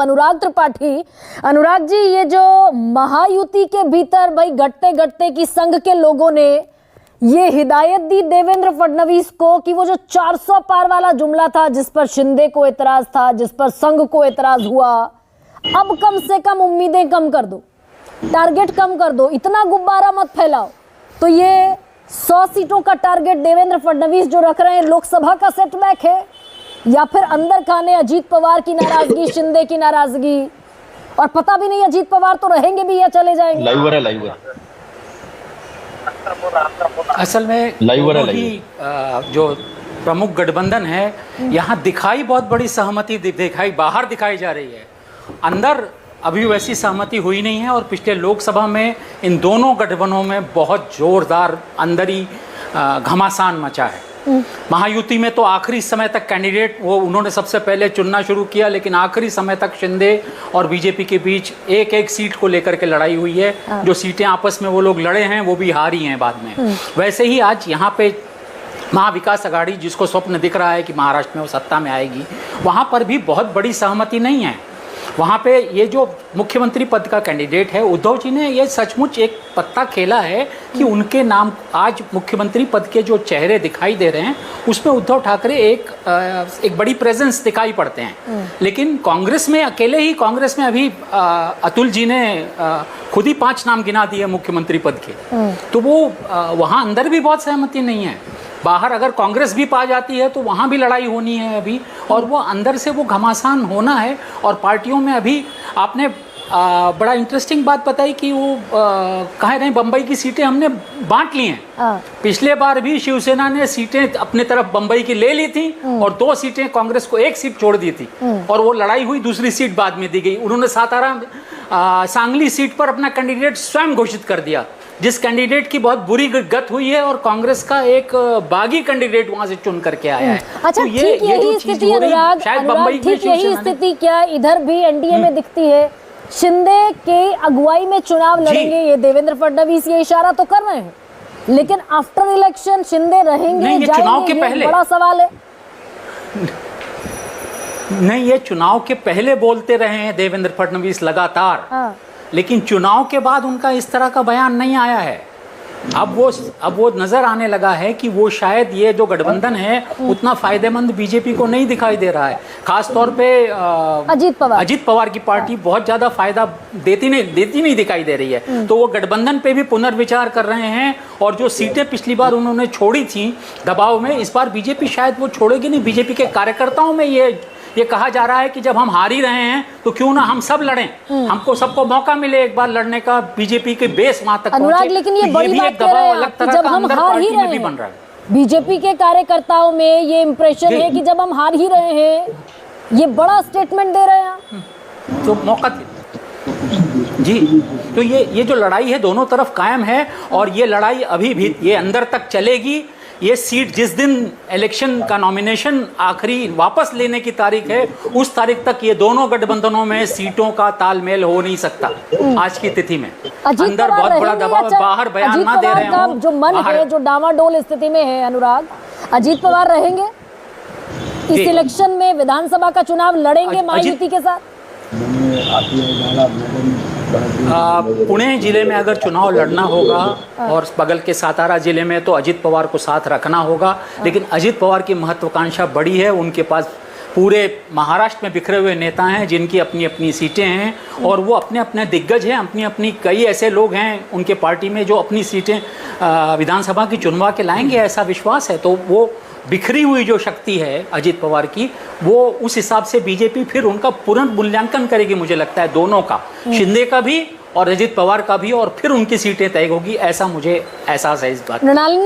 अब अनुराग त्रिपाठी, अनुराग जी, ये जो महायुति के भीतर भाई गट्टे गट्टे की संघ के लोगों ने ये हिदायत दी देवेंद्र फडणवीस को कि वो जो 400 पार वाला जुमला था, जिस पर शिंदे को एतराज था, जिस पर संघ को एतराज हुआ, अब कम से कम उम्मीदें कम कर दो, टारगेट कम कर दो, इतना गुब्बारा मत फैलाओ। तो ये 100 सीटों का टारगेट देवेंद्र फडणवीस जो रख रहे हैं, लोकसभा का सेटबैक है या फिर अंदर खाने अजीत पवार की नाराजगी, शिंदे की नाराजगी, और पता भी नहीं अजीत पवार तो रहेंगे भी या चले जाएंगे। लाइवर असल में जो प्रमुख गठबंधन है, यहाँ दिखाई बहुत बड़ी सहमति बाहर दिखाई जा रही है, अंदर अभी वैसी सहमति हुई नहीं है। और पिछले लोकसभा में इन दोनों गठबंधनों में बहुत जोरदार अंदरी घमासान मचा है। महायुति में तो आखिरी समय तक कैंडिडेट वो उन्होंने सबसे पहले चुनना शुरू किया, लेकिन आखिरी समय तक शिंदे और बीजेपी के बीच एक एक सीट को लेकर के लड़ाई हुई है। जो सीटें आपस में वो लोग लड़े हैं वो भी हारी हैं बाद में। वैसे ही आज यहाँ पे महाविकास अघाड़ी, जिसको स्वप्न दिख रहा है कि महाराष्ट्र में वो सत्ता में आएगी, वहाँ पर भी बहुत बड़ी सहमति नहीं है। वहाँ पे ये जो मुख्यमंत्री पद का कैंडिडेट है, उद्धव जी ने ये सचमुच एक पत्ता खेला है कि उनके नाम आज मुख्यमंत्री पद के जो चेहरे दिखाई दे रहे हैं उसमें उद्धव ठाकरे एक बड़ी प्रेजेंस दिखाई पड़ते हैं। लेकिन कांग्रेस में अकेले ही, कांग्रेस में अभी अतुल जी ने खुद ही 5 नाम गिना दिए मुख्यमंत्री पद के, तो वो वहाँ अंदर भी बहुत सहमति नहीं है। बाहर अगर कांग्रेस भी पा जाती है तो वहाँ भी लड़ाई होनी है अभी, और वो अंदर से वो घमासान होना है। और पार्टियों में अभी आपने बड़ा इंटरेस्टिंग बात बताई कि वो कह रहे हैं बम्बई की सीटें हमने बांट ली हैं। पिछले बार भी शिवसेना ने सीटें अपने तरफ बम्बई की ले ली थी और 2 सीटें कांग्रेस को 1 सीट छोड़ दी थी, और वो लड़ाई हुई, दूसरी सीट बाद में दी गई। उन्होंने सातारा सांगली सीट पर अपना कैंडिडेट स्वयं घोषित कर दिया, जिस कैंडिडेट की बहुत बुरी गत हुई है, और कांग्रेस का एक बागी कैंडिडेट वहां से चुन करके आया है। अच्छा, तो यही स्थिति अनुराग, ठीक यही स्थिति क्या इधर भी एनडीए में दिखती है? शिंदे के अगुवाई में चुनाव लड़ेंगे ये देवेंद्र फडणवीस, ये इशारा तो कर रहे हैं, लेकिन आफ्टर इलेक्शन शिंदे रहेंगे ये चुनाव के पहले बड़ा सवाल है। नहीं, ये चुनाव के पहले बोलते रहे हैं देवेंद्र फडणवीस लगातार, लेकिन चुनाव के बाद उनका इस तरह का बयान नहीं आया है। अब वो नजर आने लगा है कि वो शायद ये जो गठबंधन है उतना फायदेमंद बीजेपी को नहीं दिखाई दे रहा है। खास तौर पे अजीत पवार की पार्टी बहुत ज्यादा फायदा देती नहीं दिखाई दे रही है। तो वो गठबंधन पे भी पुनर्विचार कर रहे हैं, और जो सीटें पिछली बार उन्होंने छोड़ी थी दबाव में, इस बार बीजेपी शायद वो छोड़ेगी नहीं। बीजेपी के कार्यकर्ताओं में ये कहा जा रहा है कि जब हम हार ही रहे हैं तो क्यों ना हम सब लड़ें, हमको सबको मौका मिले एक बार लड़ने का, बीजेपी के बेस वहां तक अनुराग, लेकिन ये बड़ी बात कह रहे हैं कि जब हम हार ही रहे हैं, बीजेपी के कार्यकर्ताओं में ये इंप्रेशन है कि जब हम हार ही रहे हैं, ये बड़ा स्टेटमेंट दे रहे हैं। तो मौका जी, तो ये जो लड़ाई है दोनों तरफ कायम है, और ये लड़ाई अभी भी ये अंदर तक चलेगी। ये सीट जिस दिन इलेक्शन का नॉमिनेशन आखिरी वापस लेने की तारीख है, उस तारीख तक ये दोनों गठबंधनों में सीटों का तालमेल हो नहीं सकता। आज की तिथि में अंदर बहुत बड़ा दबाव है, बाहर बयान ना दे रहे हो। जो मन है, जो डामाडोल स्थिति में है अनुराग, अजीत पवार रहेंगे इस इलेक्शन में, विधानसभा का चुनाव लड़ेंगे महायुति के साथ? पुणे जिले में अगर चुनाव लड़ना होगा और बगल के सातारा जिले में, तो अजीत पवार को साथ रखना होगा। लेकिन अजीत पवार की महत्वाकांक्षा बड़ी है, उनके पास पूरे महाराष्ट्र में बिखरे हुए नेता हैं जिनकी अपनी अपनी सीटें हैं, और वो अपने अपने दिग्गज हैं, अपनी अपनी कई ऐसे लोग हैं उनके पार्टी में जो अपनी सीटें विधानसभा की चुनवा के लाएंगे, ऐसा विश्वास है। तो वो बिखरी हुई जो शक्ति है अजीत पवार की, वो उस हिसाब से बीजेपी फिर उनका पुनर्मूल्यांकन करेगी, मुझे लगता है दोनों का, शिंदे का भी और अजीत पवार का भी, और फिर उनकी सीटें तय होगी, ऐसा मुझे एहसास है इस बात।